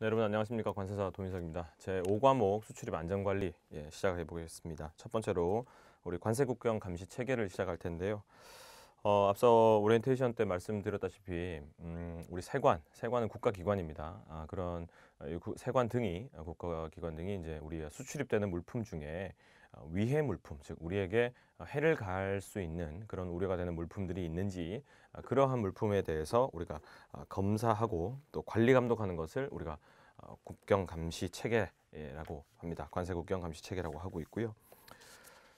네, 여러분 안녕하십니까. 관세사 도민석입니다. 제 5과목 수출입 안전관리 시작해 보겠습니다. 첫 번째로 우리 관세국경 감시 체계를 시작할 텐데요. 앞서 오리엔테이션 때 말씀드렸다시피 우리 세관은 국가기관입니다. 그런 세관 등이 국가기관 등이 이제 우리 수출입되는 물품 중에 위해 물품, 즉 우리에게 해를 가할 수 있는 그런 우려가 되는 물품들이 있는지 그러한 물품에 대해서 우리가 검사하고 또 관리 감독하는 것을 우리가 국경 감시 체계라고 합니다. 관세 국경 감시 체계라고 하고 있고요.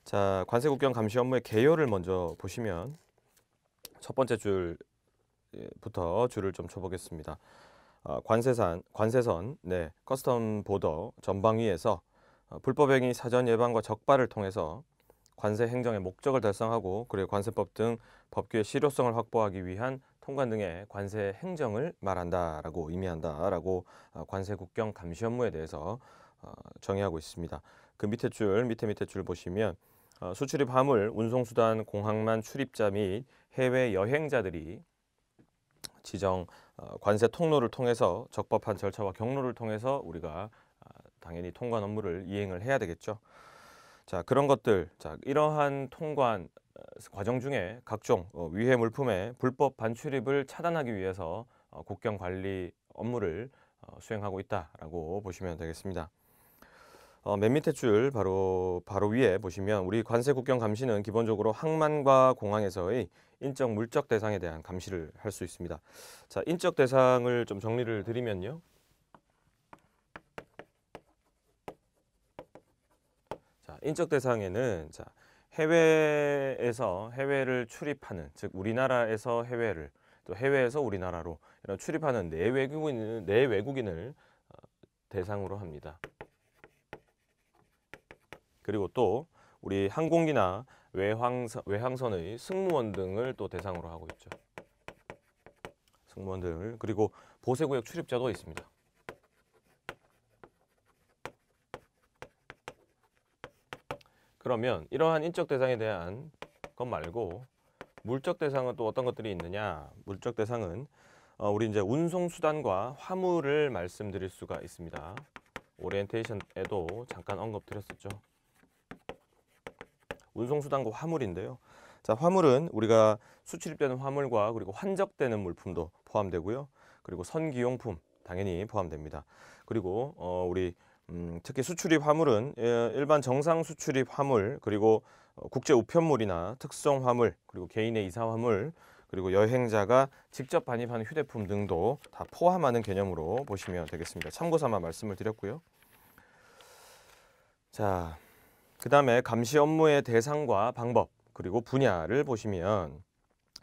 자, 관세 국경 감시 업무의 개요를 먼저 보시면 첫 번째 줄부터 줄을 좀 쳐보겠습니다. 관세선, 커스텀 보더 전방위에서 불법행위 사전 예방과 적발을 통해서 관세 행정의 목적을 달성하고 그리고 관세법 등 법규의 실효성을 확보하기 위한 통관 등의 관세 행정을 말한다라고 의미한다라고 관세 국경 감시 업무에 대해서 정의하고 있습니다. 그 밑에 줄 보시면 수출입 화물, 운송수단, 공항만 출입자 및 해외 여행자들이 지정 관세 통로를 통해서 적법한 절차와 경로를 통해서 우리가 당연히 통관 업무를 이행을 해야 되겠죠. 자, 그런 것들, 자, 이러한 통관 과정 중에 각종 위해 물품의 불법 반출입을 차단하기 위해서 국경 관리 업무를 수행하고 있다라고 보시면 되겠습니다. 맨 밑에 줄 바로 위에 보시면 우리 관세 국경 감시는 기본적으로 항만과 공항에서의 인적 물적 대상에 대한 감시를 할 수 있습니다. 자, 인적 대상을 좀 정리를 드리면요. 자, 인적 대상에는 해외를 출입하는, 즉 우리나라에서 해외를 또 해외에서 우리나라로 이런 출입하는 내외국인을 대상으로 합니다. 그리고 또 우리 항공기나 외항선의 승무원 등을 또 대상으로 하고 있죠. 승무원들, 그리고 보세구역 출입자도 있습니다. 그러면 이러한 인적 대상에 대한 것 말고 물적 대상은 또 어떤 것들이 있느냐? 물적 대상은 우리 이제 운송수단과 화물을 말씀드릴 수가 있습니다. 오리엔테이션에도 잠깐 언급드렸었죠. 운송수단과 화물인데요. 자, 화물은 우리가 수출입되는 화물과 그리고 환적되는 물품도 포함되고요. 그리고 선기용품 당연히 포함됩니다. 그리고 우리 특히 수출입 화물은 일반 정상 수출입 화물, 그리고 국제 우편물이나 특송 화물, 그리고 개인의 이사 화물, 그리고 여행자가 직접 반입하는 휴대품 등도 다 포함하는 개념으로 보시면 되겠습니다. 참고 삼아 말씀을 드렸고요. 자, 그 다음에 감시 업무의 대상과 방법 그리고 분야를 보시면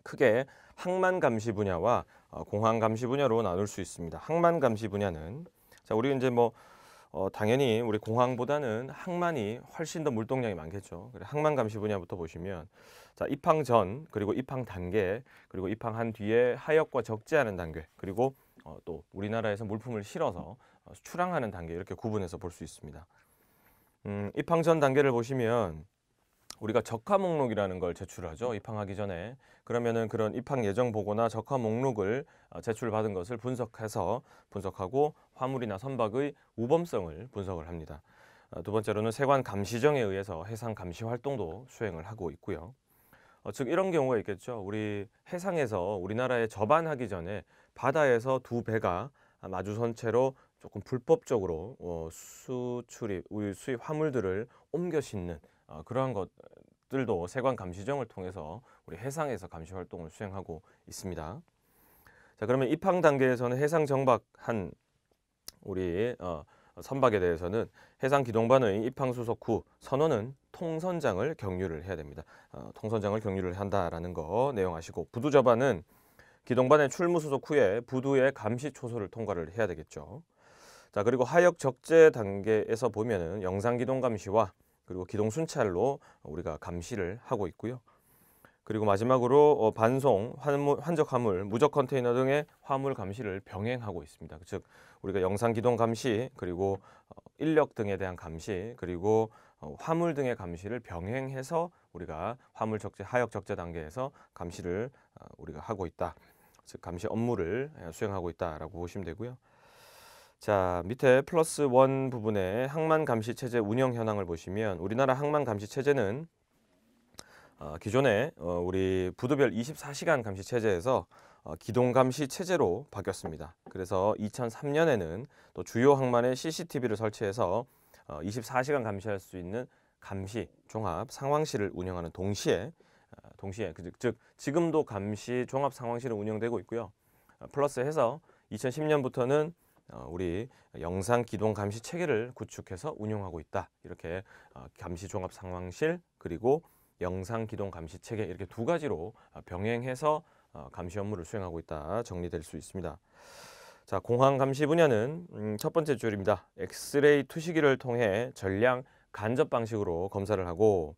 크게 항만 감시 분야와 공항 감시 분야로 나눌 수 있습니다. 항만 감시 분야는 자, 우리 이제 당연히 우리 공항보다는 항만이 훨씬 더 물동량이 많겠죠. 항만 감시 분야부터 보시면 자, 입항 전 그리고 입항 단계 그리고 입항한 뒤에 하역과 적재하는 단계 그리고 또 우리나라에서 물품을 실어서 출항하는 단계 이렇게 구분해서 볼 수 있습니다. 입항 전 단계를 보시면 우리가 적화 목록이라는 걸 제출하죠. 입항하기 전에. 그러면은 그런 입항 예정 보고나 적화 목록을 제출받은 것을 분석하고 화물이나 선박의 우범성을 분석을 합니다. 두 번째로는 세관 감시정에 의해서 해상 감시 활동도 수행을 하고 있고요. 즉 이런 경우가 있겠죠. 우리 해상에서 우리나라에 접안하기 전에 바다에서 두 배가 마주선 채로 조금 불법적으로 수입 화물들을 옮겨 싣는 그러한 것들도 세관 감시정을 통해서 우리 해상에서 감시 활동을 수행하고 있습니다. 자, 그러면 입항 단계에서는 해상 정박한 우리 선박에 대해서는 해상기동반의 입항 수속 후 선원은 통선장을 경유를 해야 됩니다. 통선장을 경유를 한다라는 거 내용하시고 부두접안은 기동반의 출무 수속 후에 부두의 감시 초소를 통과를 해야 되겠죠. 자, 그리고 하역 적재 단계에서 보면은 영상 기동 감시와 그리고 기동 순찰로 우리가 감시를 하고 있고요. 그리고 마지막으로 반송, 환적 화물, 무적 컨테이너 등의 화물 감시를 병행하고 있습니다. 즉 우리가 영상 기동 감시, 그리고 인력 등에 대한 감시, 그리고 화물 등의 감시를 병행해서 우리가 화물 적재, 하역 적재 단계에서 감시를 우리가 하고 있다. 즉 감시 업무를 수행하고 있다라고 보시면 되고요. 자, 밑에 플러스 원 부분에 항만 감시 체제 운영 현황을 보시면 우리나라 항만 감시 체제는 기존에 우리 부두별 24시간 감시 체제에서 기동 감시 체제로 바뀌었습니다. 그래서 2003년에는 또 주요 항만에 CCTV를 설치해서 24시간 감시할 수 있는 감시 종합 상황실을 운영하는 동시에 즉 지금도 감시 종합 상황실은 운영되고 있고요. 플러스해서 2010년부터는 우리 영상 기동 감시 체계를 구축해서 운용하고 있다. 이렇게 감시 종합 상황실 그리고 영상 기동 감시 체계 이렇게 두 가지로 병행해서 감시 업무를 수행하고 있다. 정리될 수 있습니다. 자, 공항 감시 분야는 첫 번째 줄입니다. 엑스레이 투시기를 통해 전량 간접 방식으로 검사를 하고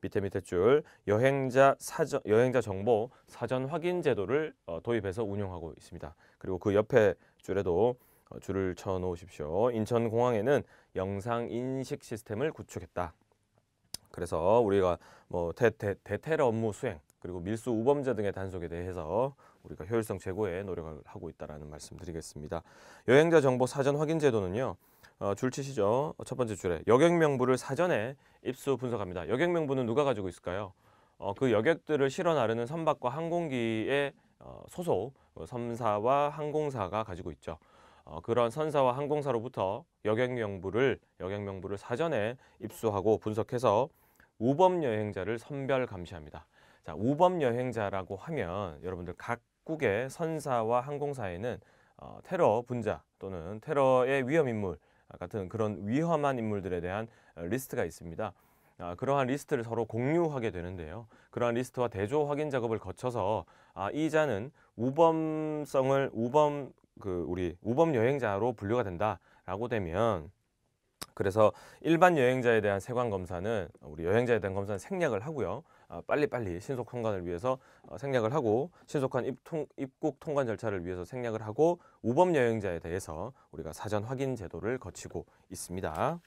밑에 줄 여행자 정보 사전 확인 제도를 도입해서 운용하고 있습니다. 그리고 그 옆에 줄에도 줄을 쳐 놓으십시오. 인천공항에는 영상 인식 시스템을 구축했다. 그래서 우리가 뭐 대테러 업무 수행 그리고 밀수 우범죄 등의 단속에 대해서 우리가 효율성 제고에 노력을 하고 있다라는 말씀드리겠습니다. 여행자 정보 사전 확인 제도는요. 줄 치시죠. 첫 번째 줄에 여객 명부를 사전에 입수 분석합니다. 여객 명부는 누가 가지고 있을까요? 그 여객들을 실어 나르는 선박과 항공기의 소속 선사와 항공사가 가지고 있죠. 그런 선사와 항공사로부터 여객 명부를 사전에 입수하고 분석해서 우범 여행자를 선별 감시합니다. 자, 우범 여행자라고 하면 여러분들 각국의 선사와 항공사에는 테러 분자 또는 테러의 위험 인물 같은 그런 위험한 인물들에 대한 리스트가 있습니다. 그러한 리스트를 서로 공유하게 되는데요. 그러한 리스트와 대조 확인 작업을 거쳐서 이 자는 우범 여행자로 분류가 된다라고 되면 그래서 일반 여행자에 대한 세관 검사는 우리 여행자에 대한 검사는 생략을 하고요. 빨리빨리 신속 통관을 위해서 생략을 하고 신속한 입국 통관 절차를 위해서 생략을 하고 우범 여행자에 대해서 우리가 사전 확인 제도를 거치고 있습니다.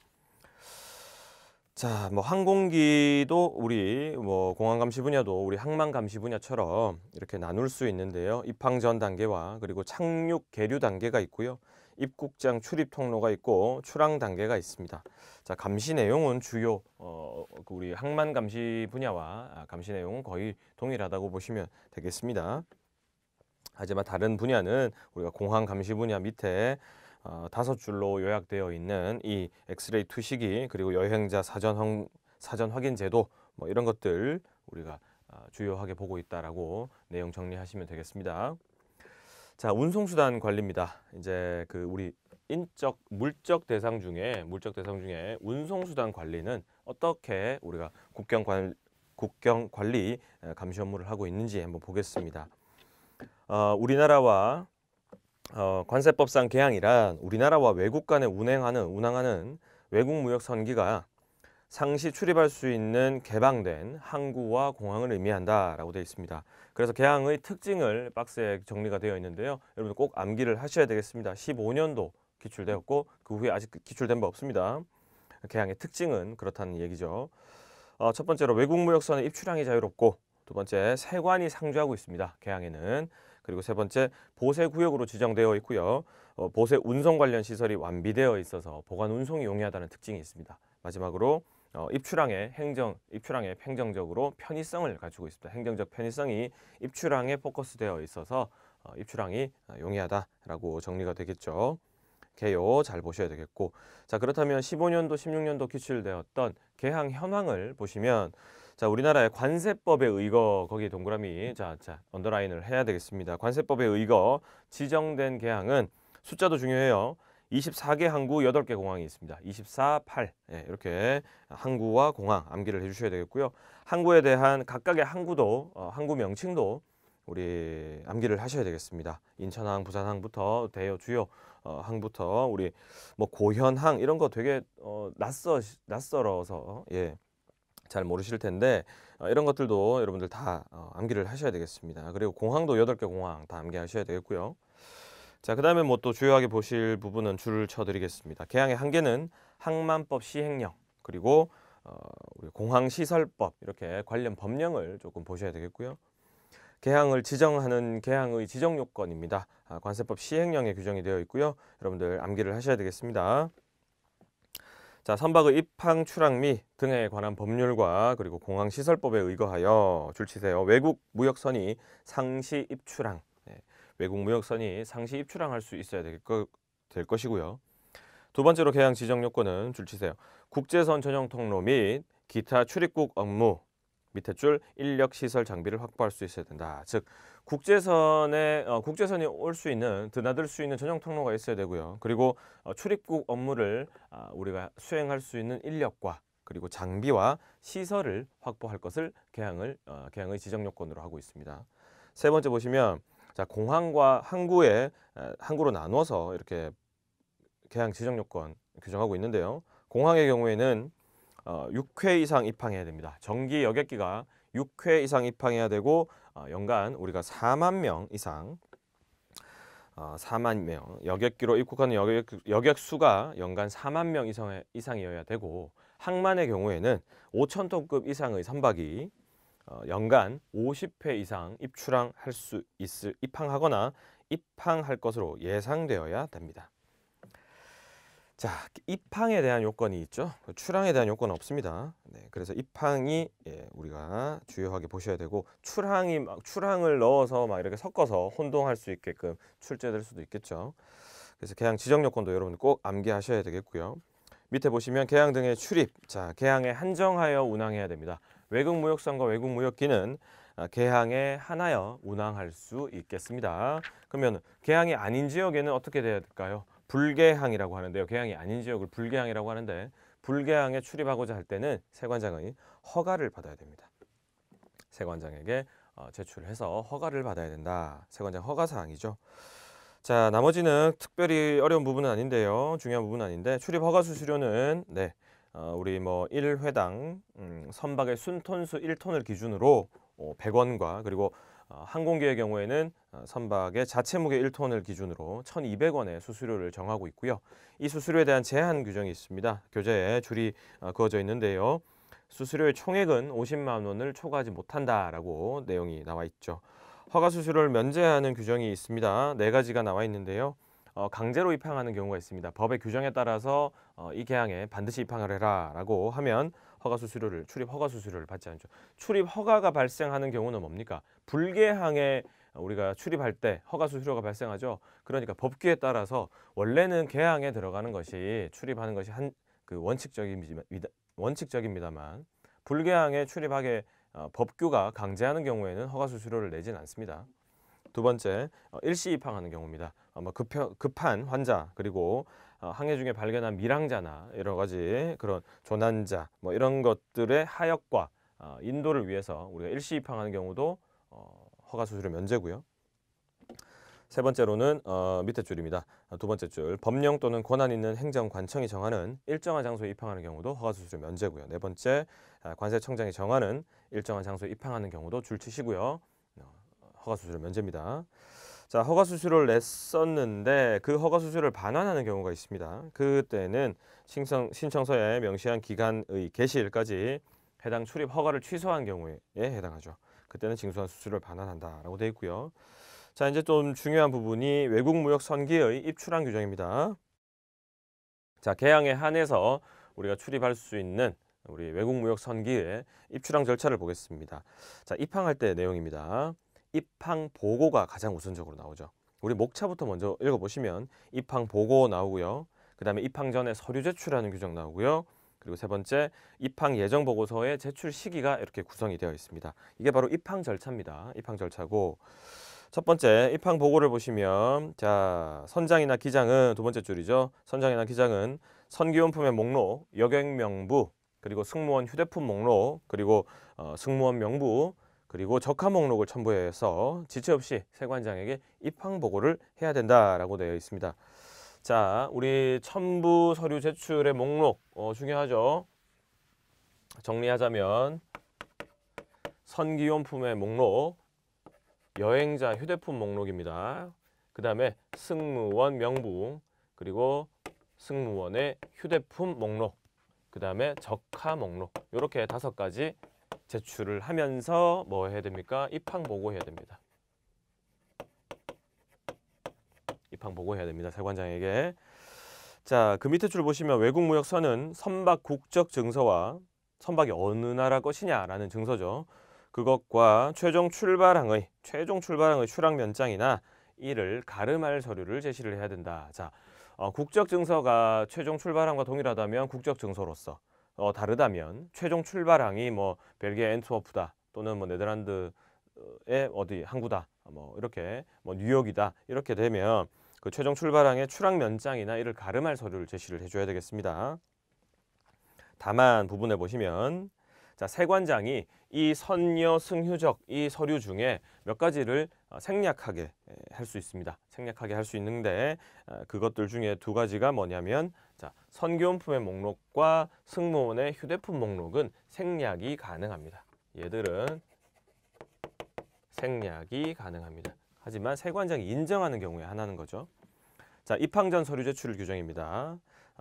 자, 뭐 항공기도 우리 뭐 공항 감시 분야도 우리 항만 감시 분야처럼 이렇게 나눌 수 있는데요. 입항 전 단계와 그리고 착륙 계류 단계가 있고요. 입국장 출입 통로가 있고 출항 단계가 있습니다. 자, 감시 내용은 주요 우리 항만 감시 분야와 감시 내용은 거의 동일하다고 보시면 되겠습니다. 하지만 다른 분야는 우리가 공항 감시 분야 밑에 5줄로 요약되어 있는 이 엑스레이 투시기 그리고 여행자 사전 확인 제도 뭐 이런 것들 우리가 주요하게 보고 있다라고 내용 정리하시면 되겠습니다. 자, 운송수단 관리입니다. 이제 그 우리 물적 대상 중에 운송수단 관리는 어떻게 우리가 국경 관리 감시 업무를 하고 있는지 한번 보겠습니다. 우리나라와 관세법상 개항이란 우리나라와 외국 간에 운항하는 외국 무역 선기가 상시 출입할 수 있는 개방된 항구와 공항을 의미한다라고 되어 있습니다. 그래서 개항의 특징을 박스에 정리가 되어 있는데요. 여러분 꼭 암기를 하셔야 되겠습니다. 15년도 기출되었고 그 후에 아직 기출된 바 없습니다. 개항의 특징은 그렇다는 얘기죠. 첫 번째로 외국 무역선의 입출항이 자유롭고 두 번째 세관이 상주하고 있습니다. 개항에는. 그리고 세 번째 보세구역으로 지정되어 있고요. 보세 운송 관련 시설이 완비되어 있어서 보관 운송이 용이하다는 특징이 있습니다. 마지막으로 입출항의 행정적으로 편의성을 가지고 있습니다. 행정적 편의성이 입출항에 포커스되어 있어서 입출항이 용이하다라고 정리가 되겠죠. 개요 잘 보셔야 되겠고, 자 그렇다면 15년도 16년도 기출되었던 개항 현황을 보시면 자 우리나라의 관세법에 의거 거기 동그라미 자 언더라인을 해야 되겠습니다. 관세법에 의거 지정된 개항은 숫자도 중요해요. 24개 항구 8개 공항이 있습니다. 24, 8 이렇게 항구와 공항 암기를 해주셔야 되겠고요. 항구에 대한 각각의 항구도 항구 명칭도 우리 암기를 하셔야 되겠습니다. 인천항, 부산항부터 대여 주요 항부터 우리 뭐 고현항 이런 거 되게 낯설어서 잘 모르실 텐데 이런 것들도 여러분들 다 암기를 하셔야 되겠습니다. 그리고 공항도 8개 공항 다 암기하셔야 되겠고요. 자, 그 다음에 뭐 또 주요하게 보실 부분은 줄을 쳐드리겠습니다. 개항의 한계는 항만법 시행령 그리고 우리 공항시설법 이렇게 관련 법령을 조금 보셔야 되겠고요. 개항을 지정하는 개항의 지정 요건입니다. 관세법 시행령에 규정이 되어 있고요. 여러분들 암기를 하셔야 되겠습니다. 자, 선박의 입항, 출항 및 등에 관한 법률과 그리고 공항시설법에 의거하여 줄치세요. 외국 무역선이 상시 입출항, 외국 무역선이 상시 입출항할 수 있어야 될 것이고요. 두 번째로 개항 지정 요건은 줄치세요. 국제선 전용 통로 및 기타 출입국 업무 밑에 줄 인력 시설 장비를 확보할 수 있어야 된다. 즉 국제선이 올 수 있는 드나들 수 있는 전용 통로가 있어야 되고요. 그리고 출입국 업무를 우리가 수행할 수 있는 인력과 그리고 장비와 시설을 확보할 것을 개항의 지정 요건으로 하고 있습니다. 세 번째 보시면 자, 공항과 항구로 나눠서 이렇게 개항 지정 요건 규정하고 있는데요. 공항의 경우에는 6회 이상 입항해야 됩니다. 정기 여객기가 6회 이상 입항해야 되고 연간 우리가 4만 명 이상 4만 명 여객기로 입국하는 여객 수가 연간 4만 명 이상이어야 되고 항만의 경우에는 5,000톤급 이상의 선박이 연간 50회 이상 입항하거나 입항할 것으로 예상되어야 됩니다. 자, 입항에 대한 요건이 있죠. 출항에 대한 요건은 없습니다. 네, 그래서 입항이 우리가 주요하게 보셔야 되고 출항을 넣어서 막 이렇게 섞어서 혼동할 수 있게끔 출제될 수도 있겠죠. 그래서 개항 지정 요건도 여러분 꼭 암기하셔야 되겠고요. 밑에 보시면 개항 등의 출입, 자, 개항에 한정하여 운항해야 됩니다. 외국 무역선과 외국 무역기는 개항에 한하여 운항할 수 있겠습니다. 그러면 개항이 아닌 지역에는 어떻게 돼야 될까요? 불개항이라고 하는데요. 개항이 아닌 지역을 불개항이라고 하는데 불개항에 출입하고자 할 때는 세관장의 허가를 받아야 됩니다. 세관장에게 제출해서 허가를 받아야 된다. 세관장 허가사항이죠. 자, 나머지는 특별히 어려운 부분은 아닌데요. 중요한 부분은 아닌데 출입 허가 수수료는 우리 1회당 선박의 순톤수 1톤을 기준으로 100원과 그리고 항공기의 경우에는 선박의 자체 무게 1톤을 기준으로 1,200원의 수수료를 정하고 있고요. 이 수수료에 대한 제한 규정이 있습니다. 교재에 줄이 그어져 있는데요. 수수료의 총액은 50만 원을 초과하지 못한다라고 내용이 나와 있죠. 허가 수수료를 면제하는 규정이 있습니다. 4가지가 나와 있는데요. 강제로 입항하는 경우가 있습니다. 법의 규정에 따라서 이 개항에 반드시 입항을 해라라고 하면 출입 허가 수수료를 받지 않죠. 출입 허가가 발생하는 경우는 뭡니까? 불개항에 우리가 출입할 때 허가 수수료가 발생하죠. 그러니까 법규에 따라서 원래는 개항에 들어가는 것이 출입하는 것이 원칙적입니다만 불개항에 출입하게 법규가 강제하는 경우에는 허가 수수료를 내진 않습니다. 두 번째, 일시 입항하는 경우입니다. 급한 환자 그리고 항해 중에 발견한 밀항자나 여러 가지 그런 조난자 이런 것들의 하역과 인도를 위해서 우리가 일시 입항하는 경우도 허가 수수료 면제고요. 세 번째로는 밑에 줄입니다. 두 번째 줄, 법령 또는 권한 있는 행정관청이 정하는 일정한 장소에 입항하는 경우도 허가 수수료 면제고요. 네 번째, 관세청장이 정하는 일정한 장소에 입항하는 경우도 줄치시고요. 허가 수수료 면제입니다. 자, 허가 수수료를 냈었는데 그 허가 수수료를 반환하는 경우가 있습니다. 그때는 신청서에 명시한 기간의 개시일까지 해당 출입 허가를 취소한 경우에 해당하죠. 그때는 징수한 수수료를 반환한다라고 되어 있고요. 자, 이제 좀 중요한 부분이 외국 무역 선기의 입출항 규정입니다. 자, 개항에 한해서 우리가 출입할 수 있는 우리 외국 무역 선기의 입출항 절차를 보겠습니다. 자, 입항할 때 내용입니다. 입항 보고가 가장 우선적으로 나오죠. 우리 목차부터 먼저 읽어보시면 입항 보고 나오고요. 그 다음에 입항 전에 서류 제출하는 규정 나오고요. 그리고 세 번째, 입항 예정 보고서의 제출 시기가 이렇게 구성이 되어 있습니다. 이게 바로 입항 절차입니다. 입항 절차고 첫 번째 입항 보고를 보시면 자, 선장이나 기장은 두 번째 줄이죠. 선장이나 기장은 선기용품의 목록, 여객 명부, 그리고 승무원 휴대폰 목록, 그리고 승무원 명부, 그리고 적하 목록을 첨부해서 지체 없이 세관장에게 입항 보고를 해야 된다라고 되어 있습니다. 자, 우리 첨부 서류 제출의 목록 중요하죠. 정리하자면 선기용품의 목록, 여행자 휴대폰 목록입니다. 그 다음에 승무원 명부, 그리고 승무원의 휴대폰 목록, 그 다음에 적하 목록, 이렇게 5가지 제출을 하면서 뭐 해야 됩니까? 입학 보고해야 됩니다. 입학 보고해야 됩니다. 세관장에게. 자, 그 밑에 줄 보시면 외국무역서는 선박 국적 증서와 선박이 어느 나라 것이냐라는 증서죠. 그것과 최종 출발항의 출항 면장이나 이를 가름할 서류를 제시를 해야 된다. 자, 국적 증서가 최종 출발항과 동일하다면 국적 증서로서, 다르다면 최종 출발항이 뭐 벨기에 앤트워프다 또는 뭐 네덜란드의 어디 항구다, 뭐 이렇게 뭐 뉴욕이다 이렇게 되면 그 최종 출발항의 출항 면장이나 이를 가름할 서류를 제시를 해줘야 되겠습니다. 다만 부분에 보시면 자, 세관장이 이 선여 승휴적 이 서류 중에 몇 가지를 생략하게 할 수 있습니다. 생략하게 할 수 있는데 그것들 중에 두 가지가 뭐냐면 자, 선교용품의 목록과 승무원의 휴대폰 목록은 생략이 가능합니다. 얘들은 생략이 가능합니다. 하지만 세관장이 인정하는 경우에 하나는 거죠. 자, 입항 전 서류 제출 규정입니다.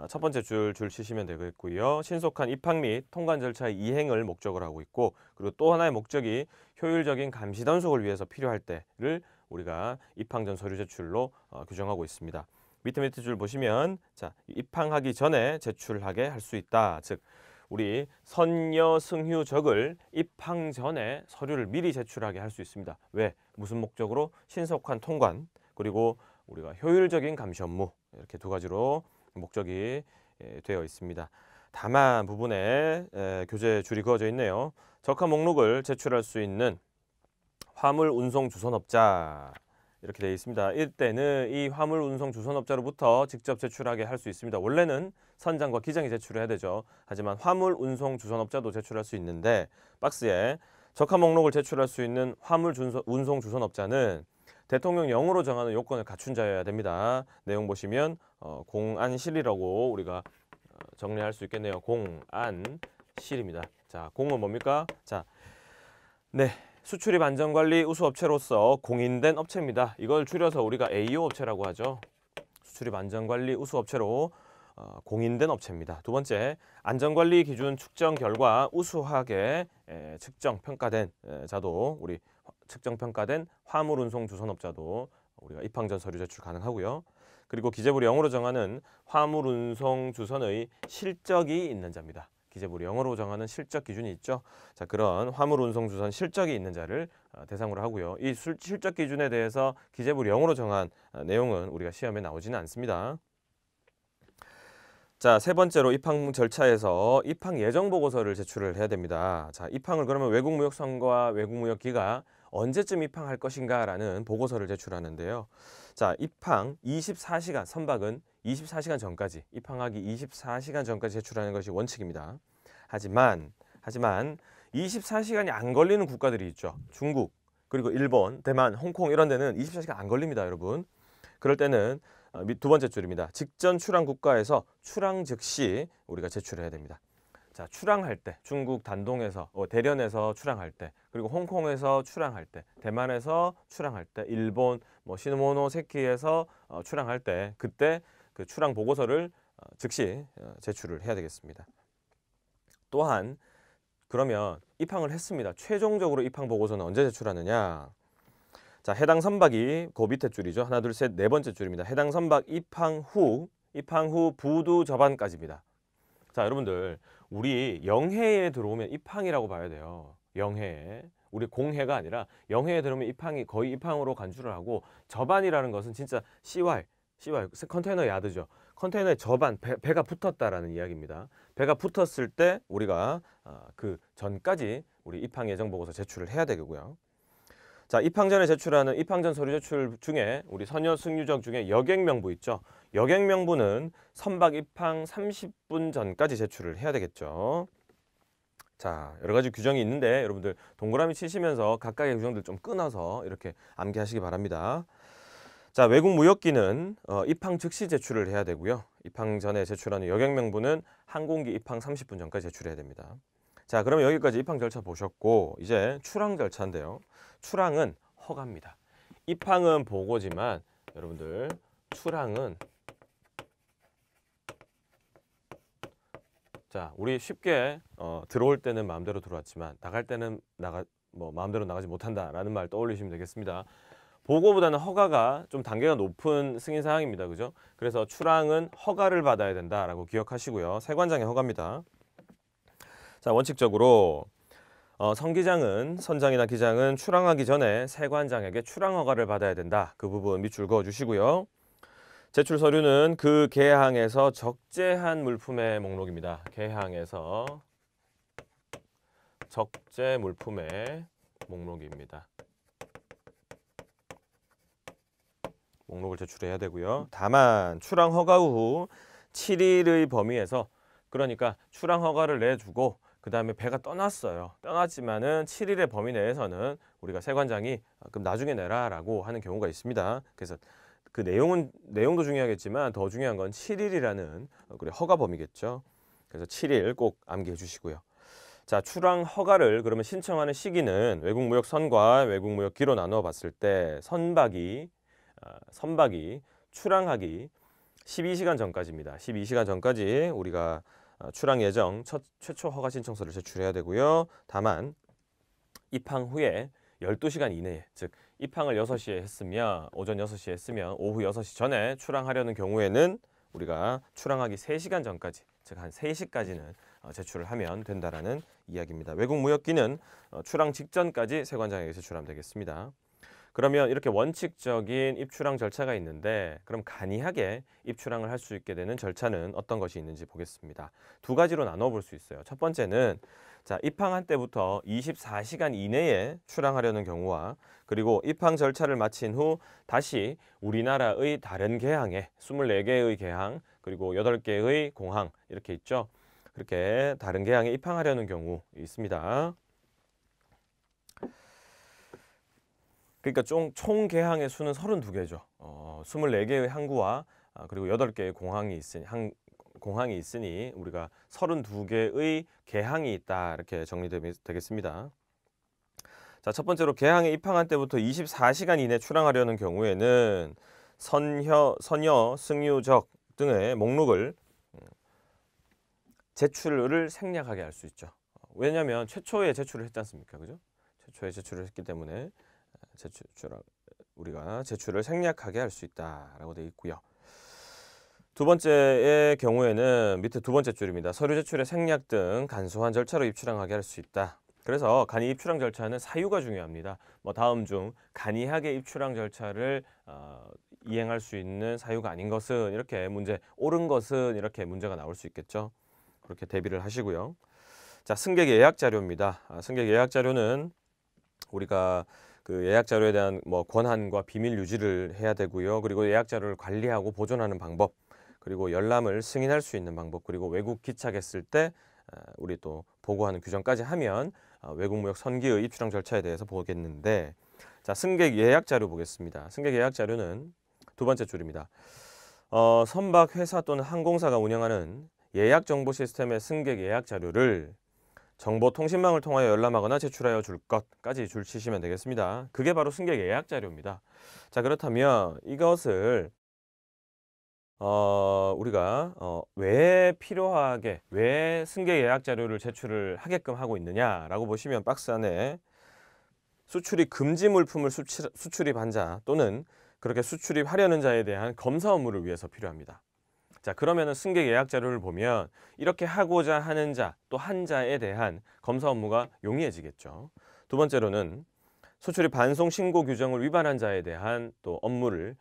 첫 번째 줄 치시면 되겠고요. 신속한 입학 및 통관 절차의 이행을 목적으로 하고 있고, 그리고 또 하나의 목적이 효율적인 감시 단속을 위해서 필요할 때를 우리가 입항 전 서류 제출로 규정하고 있습니다. 밑에 줄 보시면 자, 입항하기 전에 제출하게 할 수 있다. 즉 우리 선여 승휴적을 입항 전에 서류를 미리 제출하게 할 수 있습니다. 왜? 무슨 목적으로? 신속한 통관, 그리고 우리가 효율적인 감시 업무, 이렇게 두 가지로 목적이 되어 있습니다. 다만 부분에 교재 줄이 그어져 있네요. 적합 목록을 제출할 수 있는 화물 운송 주선업자 이렇게 되어 있습니다. 이때는 이 화물 운송 주선업자로부터 직접 제출하게 할 수 있습니다. 원래는 선장과 기장이 제출해야 되죠. 하지만 화물 운송 주선업자도 제출할 수 있는데 박스에 적합 목록을 제출할 수 있는 화물 운송 주선업자는 대통령령으로 정하는 요건을 갖춘 자여야 됩니다. 내용 보시면 공안실이라고 우리가 정리할 수 있겠네요. 공안실입니다. 자, 공은 뭡니까? 자, 네, 수출입 안전관리 우수업체로서 공인된 업체입니다. 이걸 줄여서 우리가 AO 업체라고 하죠. 수출입 안전관리 우수업체로 공인된 업체입니다. 두 번째, 안전관리 기준 측정 결과 우수하게 측정 평가된 자도 우리 측정 평가된 화물 운송 주선업자도 우리가 입항 전 서류 제출 가능하고요. 그리고 기재부를 영어로 정하는 화물 운송 주선의 실적이 있는 자입니다. 기재부를 영어로 정하는 실적 기준이 있죠. 자, 그런 화물 운송 주선 실적이 있는 자를 대상으로 하고요. 이 실적 기준에 대해서 기재부를 영어로 정한 내용은 우리가 시험에 나오지는 않습니다. 자, 세 번째로 입항 절차에서 입항 예정 보고서를 제출을 해야 됩니다. 자, 입항을 그러면 외국무역성과 외국무역기가 언제쯤 입항할 것인가라는 보고서를 제출하는데요. 자, 입항 24시간, 선박은 24시간 전까지, 입항하기 24시간 전까지 제출하는 것이 원칙입니다. 하지만 24시간이 안 걸리는 국가들이 있죠. 중국, 그리고 일본, 대만, 홍콩 이런 데는 24시간 안 걸립니다, 여러분. 그럴 때는 두 번째 줄입니다. 직전 출항 국가에서 출항 즉시 우리가 제출해야 됩니다. 자, 출항할 때 중국 단동에서 대련에서 출항할 때, 그리고 홍콩에서 출항할 때, 대만에서 출항할 때, 일본 뭐 시모노세키에서 출항할 때 그때 그 출항 보고서를 즉시 제출을 해야 되겠습니다. 또한 그러면 입항을 했습니다. 최종적으로 입항 보고서는 언제 제출하느냐? 자, 해당 선박이 그 밑에 줄이죠. 하나, 둘, 셋, 네 번째 줄입니다. 해당 선박 입항 후 부두 접안까지입니다. 자, 여러분들 우리 영해에 들어오면 입항이라고 봐야 돼요. 영해에. 우리 공해가 아니라 영해에 들어오면 입항이 거의 입항으로 간주를 하고, 접안이라는 것은 진짜 CY 컨테이너 야드죠. 컨테이너의 접안, 배가 붙었다라는 이야기입니다. 배가 붙었을 때 우리가 그 전까지 우리 입항 예정 보고서 제출을 해야 되고요. 자, 입항 전에 제출하는 입항 전 서류 제출 중에 우리 선여 승유적 중에 여객 명부 있죠. 여객 명부는 선박 입항 30분 전까지 제출을 해야 되겠죠. 자, 여러 가지 규정이 있는데 여러분들 동그라미 치시면서 각각의 규정들 좀 끊어서 이렇게 암기하시기 바랍니다. 자, 외국 무역기는 입항 즉시 제출을 해야 되고요. 입항 전에 제출하는 여객 명부는 항공기 입항 30분 전까지 제출해야 됩니다. 자, 그러면 여기까지 입항 절차 보셨고, 이제 출항 절차인데요. 출항은 허가입니다. 입항은 보고지만 여러분들 출항은 자, 우리 쉽게 들어올 때는 마음대로 들어왔지만 나갈 때는 마음대로 나가지 못한다라는 말 떠올리시면 되겠습니다. 보고보다는 허가가 좀 단계가 높은 승인 사항입니다. 그죠? 그래서 출항은 허가를 받아야 된다라고 기억하시고요. 세관장의 허가입니다. 자, 원칙적으로 선장이나 기장은 출항하기 전에 세관장에게 출항 허가를 받아야 된다. 그 부분 밑줄 그어 주시고요. 제출 서류는 그 계항에서 적재한 물품의 목록입니다. 계항에서 적재 물품의 목록입니다. 목록을 제출해야 되고요. 다만 출항 허가 후 7일의 범위에서, 그러니까 출항 허가를 내주고 그 다음에 배가 떠났어요. 떠났지만은 7일의 범위 내에서는 우리가 세관장이 그럼 나중에 내라라고 하는 경우가 있습니다. 그래서 그 내용도 중요하겠지만 더 중요한 건 7일이라는 허가 범위겠죠. 그래서 7일 꼭 암기해 주시고요. 자, 출항 허가를 그러면 신청하는 시기는 외국무역선과 외국무역기로 나누어 봤을 때 선박이 출항하기 12시간 전까지입니다. 12시간 전까지 우리가 출항 예정 최초 허가 신청서를 제출해야 되고요. 다만 입항 후에 12시간 이내에, 즉 입항을 6시에 했으면 오전 6시에 했으면 오후 6시 전에 출항하려는 경우에는 우리가 출항하기 3시간 전까지, 즉 한 3시까지는 제출을 하면 된다라는 이야기입니다. 외국무역기는 출항 직전까지 세관장에게 제출하면 되겠습니다. 그러면 이렇게 원칙적인 입출항 절차가 있는데, 그럼 간이하게 입출항을 할 수 있게 되는 절차는 어떤 것이 있는지 보겠습니다. 두 가지로 나눠 볼 수 있어요. 첫 번째는 자, 입항한 때부터 24시간 이내에 출항하려는 경우와, 그리고 입항 절차를 마친 후 다시 우리나라의 다른 계항에 24개의 계항, 그리고 8개의 공항 이렇게 있죠. 그렇게 다른 계항에 입항하려는 경우 있습니다. 그러니까 총 계항의 수는 32개죠. 24개의 항구와 그리고 8개의 공항이 있으니 우리가 32개의 계항이 있다, 이렇게 정리되겠습니다. 자, 첫 번째로 계항에 입항한 때부터 24시간 이내 출항하려는 경우에는 선여, 승유적 등의 목록을 제출을 생략하게 할 수 있죠. 왜냐하면 최초에 제출을 했지 않습니까? 그죠? 최초에 제출을 했기 때문에 우리가 제출을 생략하게 할 수 있다라고 되어 있고요. 두 번째의 경우에는 밑에 두 번째 줄입니다. 서류 제출의 생략 등 간소한 절차로 입출항하게 할 수 있다. 그래서 간이 입출항 절차는 사유가 중요합니다. 다음 중 간이하게 입출항 절차를 이행할 수 있는 사유가 아닌 것은, 이렇게 옳은 것은 이렇게 문제가 나올 수 있겠죠. 그렇게 대비를 하시고요. 자, 승객 예약 자료입니다. 승객 예약 자료는 우리가 그 예약 자료에 대한 권한과 비밀 유지를 해야 되고요. 그리고 예약 자료를 관리하고 보존하는 방법, 그리고 열람을 승인할 수 있는 방법, 그리고 외국 기착했을 때 우리 또 보고하는 규정까지 하면 외국무역 선기의 입출항 절차에 대해서 보겠는데, 자, 승객 예약 자료 보겠습니다. 승객 예약 자료는 두 번째 줄입니다. 선박 회사 또는 항공사가 운영하는 예약 정보 시스템의 승객 예약 자료를 정보통신망을 통하여 열람하거나 제출하여 줄 것까지 줄 치시면 되겠습니다. 그게 바로 승객 예약 자료입니다. 자, 그렇다면 이것을 우리가 왜 승객 예약 자료를 제출을 하게끔 하고 있느냐라고 보시면 박스 안에 수출입 금지 물품을 수출입한 자 또는 그렇게 수출입하려는 자에 대한 검사 업무를 위해서 필요합니다. 자, 그러면은 승객 예약 자료를 보면 이렇게 하고자 하는 자 또 한 자에 대한 검사 업무가 용이해지겠죠. 두 번째로는 수출입 반송 신고 규정을 위반한 자에 대한 또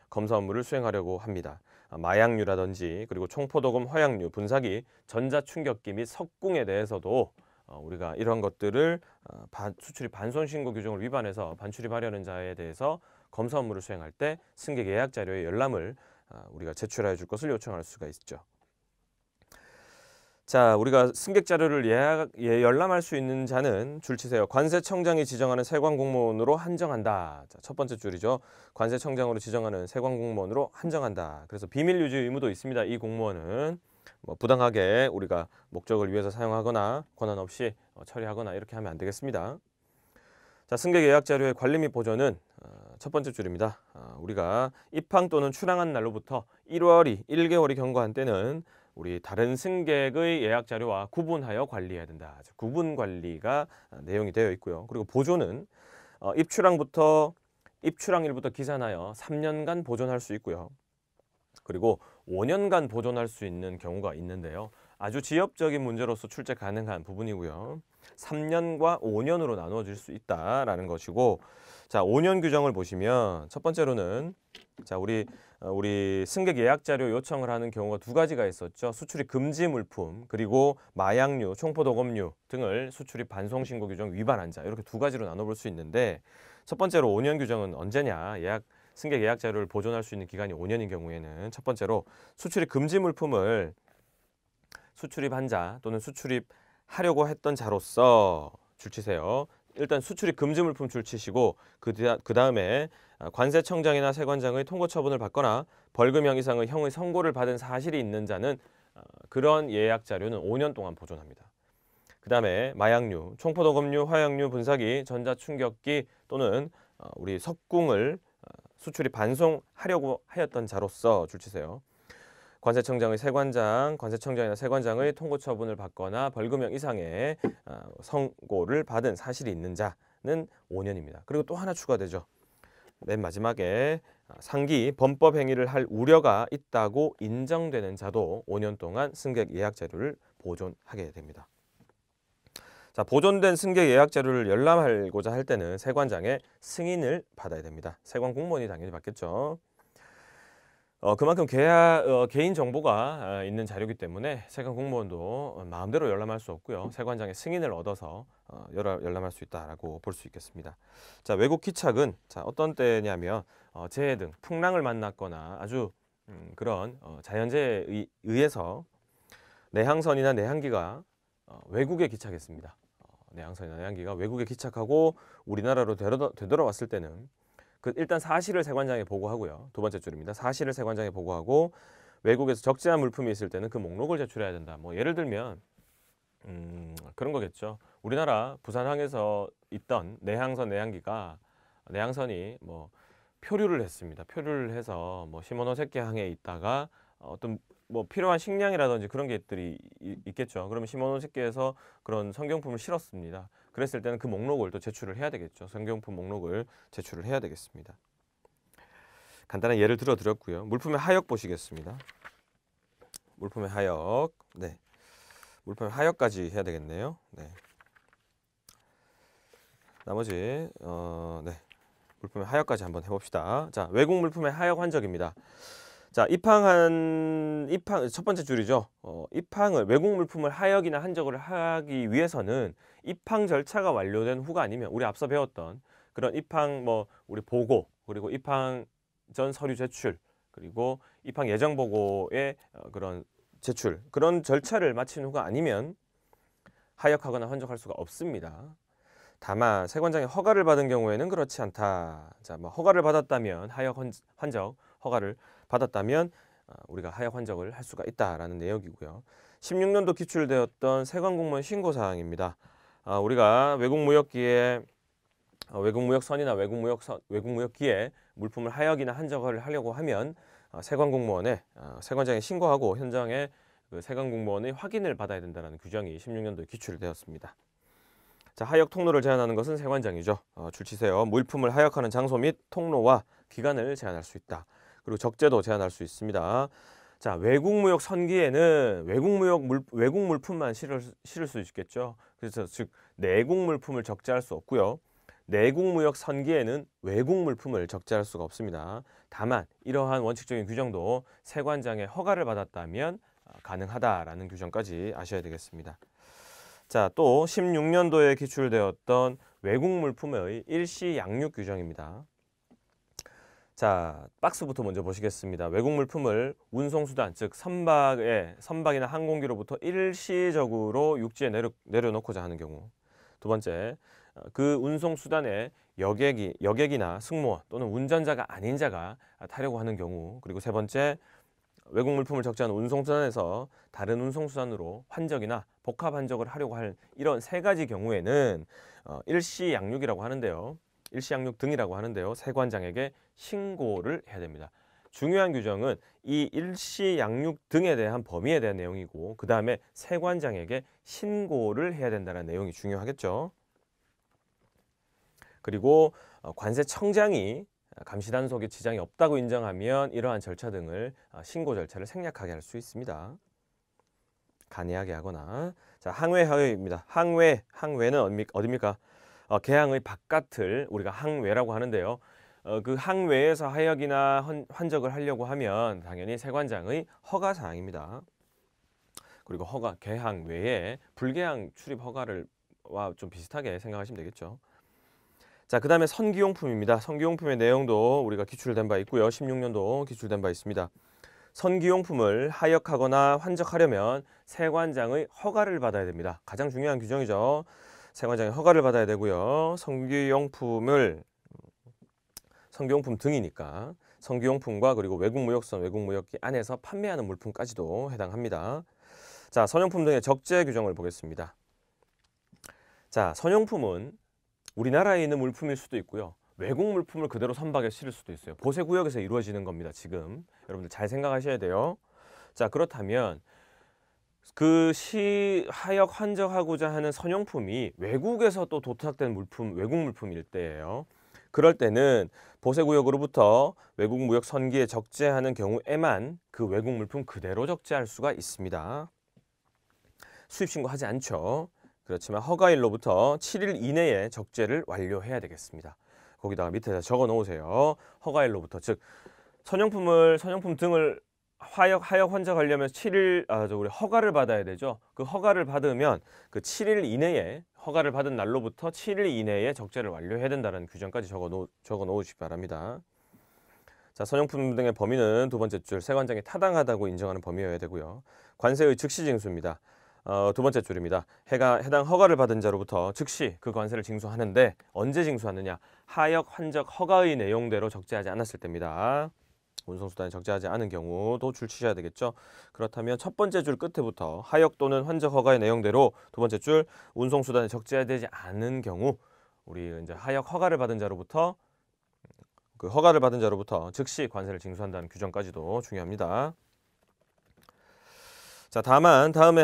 검사 업무를 수행하려고 합니다. 마약류라든지 그리고 총포도금, 화약류, 분사기, 전자충격기 및 석궁에 대해서도 우리가 이런 것들을 수출입 반송 신고 규정을 위반해서 반출입하려는 자에 대해서 검사 업무를 수행할 때 승객 예약 자료의 열람을 우리가 제출해 줄 것을 요청할 수가 있죠. 자, 우리가 승객 자료를 열람할 수 있는 자는 줄치세요. 관세청장이 지정하는 세관공무원으로 한정한다. 자, 첫 번째 줄이죠. 관세청장으로 지정하는 세관공무원으로 한정한다. 그래서 비밀 유지 의무도 있습니다. 이 공무원은 부당하게 우리가 목적을 위해서 사용하거나 권한 없이 처리하거나 이렇게 하면 안 되겠습니다. 자, 승객 예약 자료의 관리 및 보존은 첫 번째 줄입니다. 우리가 입항 또는 출항한 날로부터 1개월이 경과한 때는 우리 다른 승객의 예약 자료와 구분하여 관리해야 된다. 구분 관리가 내용이 되어 있고요. 그리고 보존은 입출항일부터 기산하여 3년간 보존할 수 있고요. 그리고 5년간 보존할 수 있는 경우가 있는데요. 아주 지엽적인 문제로서 출제 가능한 부분이고요. 3년과 5년으로 나누어질 수 있다라는 것이고, 자, 5년 규정을 보시면 첫 번째로는 자, 우리 승객 예약 자료 요청을 하는 경우가 두 가지가 있었죠. 수출입 금지 물품 그리고 마약류, 총포도검류 등을 수출입 반송 신고 규정 위반한 자, 이렇게 두 가지로 나눠볼 수 있는데, 첫 번째로 5년 규정은 언제냐? 승객 예약 자료를 보존할 수 있는 기간이 5년인 경우에는 첫 번째로 수출입 금지 물품을 수출입한 자 또는 수출입하려고 했던 자로서 줄치세요. 일단 수출입 금지 물품 줄치시고 그 다음에 관세청장이나 세관장의 통고 처분을 받거나 벌금형 이상의 형의 선고를 받은 사실이 있는 자는 그런 예약 자료는 5년 동안 보존합니다. 그 다음에 마약류, 총포도검류, 화약류, 분사기, 전자충격기 또는 우리 석궁을 수출입 반송하려고 하였던 자로서 줄치세요. 관세청장의 세관장, 관세청장이나 세관장의 통고 처분을 받거나 벌금형 이상의 선고를 받은 사실이 있는 자는 5년입니다. 그리고 또 하나 추가되죠. 맨 마지막에 상기 범법 행위를 할 우려가 있다고 인정되는 자도 5년 동안 승객 예약 자료를 보존하게 됩니다. 자, 보존된 승객 예약 자료를 열람하고자 할 때는 세관장의 승인을 받아야 됩니다. 세관 공무원이 당연히 받겠죠. 그만큼 개인 정보가 있는 자료이기 때문에 세관 공무원도 마음대로 열람할 수 없고요. 세관장의 승인을 얻어서 열람할 수 있다라고 볼 수 있겠습니다. 자, 외국 기착은 어떤 때냐면 재해 등 풍랑을 만났거나 아주 그런 자연재해에 의해서 내항선이나 내항기가 외국에 기착했습니다. 내항선이나 내항기가 외국에 기착하고 우리나라로 되돌아왔을 때는 일단 사실을 세관장에 보고하고요. 두 번째 줄입니다. 사실을 세관장에 보고하고 외국에서 적재한 물품이 있을 때는 그 목록을 제출해야 된다. 뭐 예를 들면 그런 거겠죠. 우리나라 부산항에서 있던 내항선 내항기가 내항선이 뭐 표류를 했습니다. 표류를 해서 뭐 시모노세케항에 있다가 어떤 뭐 필요한 식량이라든지 그런 것들이 있겠죠. 그러면 시모노세케에서 그런 성경품을 실었습니다. 그랬을 때는 그 목록을 또 제출을 해야 되겠죠. 성경품 목록을 제출을 해야 되겠습니다. 간단한 예를 들어드렸고요. 물품의 하역 보시겠습니다. 물품의 하역, 네, 물품의 하역까지 해야 되겠네요. 네. 나머지 네, 물품의 하역까지 한번 해봅시다. 자, 외국 물품의 하역 환적입니다. 자, 첫 번째 줄이죠. 외국 물품을 하역이나 환적을 하기 위해서는 입항 절차가 완료된 후가 아니면 우리 앞서 배웠던 그런 입항 우리 보고 그리고 입항 전 서류 제출 그리고 입항 예정 보고의 그런 제출 그런 절차를 마친 후가 아니면 하역하거나 환적할 수가 없습니다. 다만 세관장의 허가를 받은 경우에는 그렇지 않다. 자, 허가를 받았다면 하역 환적 허가를 받았다면 우리가 하역 환적을 할 수가 있다라는 내용이고요. 16년도 기출되었던 세관공무원 신고사항입니다. 우리가 외국무역기에 외국무역선이나 외국무역기에 물품을 하역이나 환적을 하려고 하면 세관공무원에 세관장에 신고하고 현장에 그 세관공무원의 확인을 받아야 된다는 규정이 16년도에 기출되었습니다. 자, 하역 통로를 제한하는 것은 세관장이죠. 줄치세요. 물품을 하역하는 장소 및 통로와 기간을 제한할 수 있다. 그리고 적재도 제한할 수 있습니다. 자, 외국무역 선기에는 외국 물품만 실을 수 있겠죠. 그래서 즉 내국 물품을 적재할 수 없고요. 내국무역 선기에는 외국 물품을 적재할 수가 없습니다. 다만 이러한 원칙적인 규정도 세관장의 허가를 받았다면 가능하다라는 규정까지 아셔야 되겠습니다. 자, 또 16년도에 기출되었던 외국 물품의 일시 양육 규정입니다. 자, 박스부터 먼저 보시겠습니다. 외국 물품을 운송수단, 즉 선박이나 항공기로부터 일시적으로 육지에 내려놓고자 하는 경우. 두 번째, 그 운송수단에 여객이나 승무원 또는 운전자가 아닌 자가 타려고 하는 경우. 그리고 세 번째, 외국 물품을 적재한 운송수단에서 다른 운송수단으로 환적이나 복합 환적을 하려고 할 이런 세 가지 경우에는 일시 양육이라고 하는데요. 일시 양육 등이라고 하는데요. 세관장에게 신고를 해야 됩니다. 중요한 규정은 이 일시 양육 등에 대한 범위에 대한 내용이고 그 다음에 세관장에게 신고를 해야 된다는 내용이 중요하겠죠. 그리고 관세청장이 감시 단속에 지장이 없다고 인정하면 이러한 절차 등을 신고 절차를 생략하게 할 수 있습니다. 간이하게 하거나. 자, 항외 하외입니다. 항외는 어디입니까? 개항의 바깥을 우리가 항외라고 하는데요. 그 항외에서 하역이나 환적을 하려고 하면 당연히 세관장의 허가 사항입니다. 그리고 개항 외에 불개항 출입 허가와 좀 비슷하게 생각하시면 되겠죠. 자, 그 다음에 선기용품입니다. 선기용품의 내용도 우리가 기출된 바 있고요. 16년도 기출된 바 있습니다. 선기용품을 하역하거나 환적하려면 세관장의 허가를 받아야 됩니다. 가장 중요한 규정이죠. 세관장의 허가를 받아야 되고요. 선기용품 등이니까 선기용품과 그리고 외국무역선, 외국무역기 안에서 판매하는 물품까지도 해당합니다. 자, 선용품 등의 적재 규정을 보겠습니다. 자, 선용품은 우리나라에 있는 물품일 수도 있고요. 외국 물품을 그대로 선박에 실을 수도 있어요. 보세구역에서 이루어지는 겁니다. 지금 여러분들 잘 생각하셔야 돼요. 자, 그렇다면 그 하역 환적하고자 하는 선용품이 외국에서 또 도착된 외국 물품일 때예요. 그럴 때는 보세구역으로부터 외국 무역 선기에 적재하는 경우에만 그 외국 물품 그대로 적재할 수가 있습니다. 수입 신고하지 않죠. 그렇지만 허가일로부터 7일 이내에 적재를 완료해야 되겠습니다. 거기다가 밑에다 적어 놓으세요. 허가일로부터, 즉 선용품 등을 하역 환적하려면 우리 허가를 받아야 되죠. 그 허가를 받으면 그 7일 이내에 허가를 받은 날로부터 7일 이내에 적재를 완료해야 된다는 규정까지 적어 놓으시기 바랍니다. 자, 선용품 등의 범위는 두 번째 줄 세관장이 타당하다고 인정하는 범위여야 되고요. 관세의 즉시 징수입니다. 두 번째 줄입니다. 해당 허가를 받은 자로부터 즉시 그 관세를 징수하는데 언제 징수하느냐? 하역 환적 허가의 내용대로 적재하지 않았을 때입니다. 운송수단에 적재하지 않은 경우도 줄치셔야 되겠죠. 그렇다면 첫 번째 줄 끝에부터 하역 또는 환적 허가의 내용대로 두 번째 줄 운송수단에 적재되지 않은 경우 우리 이제 하역 허가를 받은 자로부터 즉시 관세를 징수한다는 규정까지도 중요합니다. 자, 다만 다음의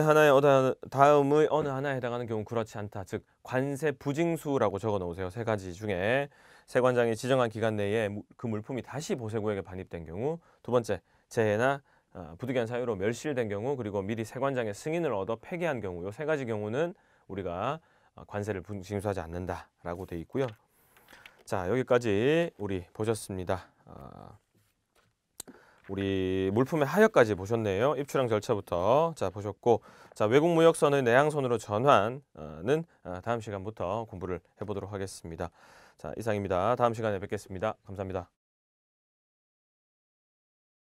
어느 하나에 해당하는 경우 그렇지 않다. 즉 관세 부징수라고 적어 놓으세요. 세 가지 중에 세관장이 지정한 기간 내에 그 물품이 다시 보세구역에 반입된 경우, 두 번째 재해나 부득이한 사유로 멸실된 경우, 그리고 미리 세관장의 승인을 얻어 폐기한 경우, 이 세 가지 경우는 우리가 관세를 징수하지 않는다라고 돼 있고요. 자, 여기까지 우리 보셨습니다. 우리 물품의 하역까지 보셨네요. 입출항 절차부터 보셨고, 자, 외국무역선의 내항선으로 전환은 다음 시간부터 공부를 해보도록 하겠습니다. 자, 이상입니다. 다음 시간에 뵙겠습니다. 감사합니다.